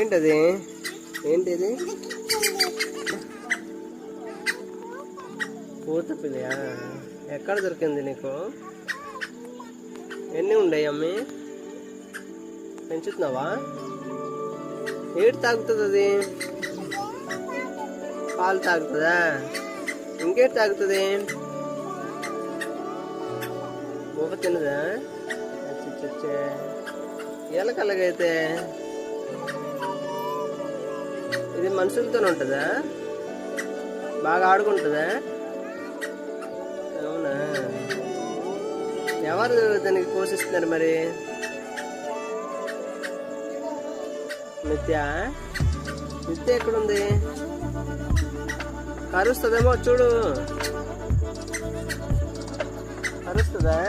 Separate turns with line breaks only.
ఏంటది? ఏంటిది? పూత పిల్లయా? ఎక్కడ దొరికింది నీకు? ఎన్ని ఉండయి అమ్మి? పెంచుతున్నావా? ఏడు తాగుతుంది అది? పాలు తాగుతుందా? ఇంకేటి తాగుతుంది? ఊప తినదా? ఎలకలగైతే ఇది మనుషులతోనే ఉంటుందా? బాగా ఆడుకుంటుందా? అవునా? ఎవరు దానికి పోషిస్తున్నారు మరి? నిత్య ఎక్కడుంది? కరుస్తుందేమో చూడు. కరుస్తుందా?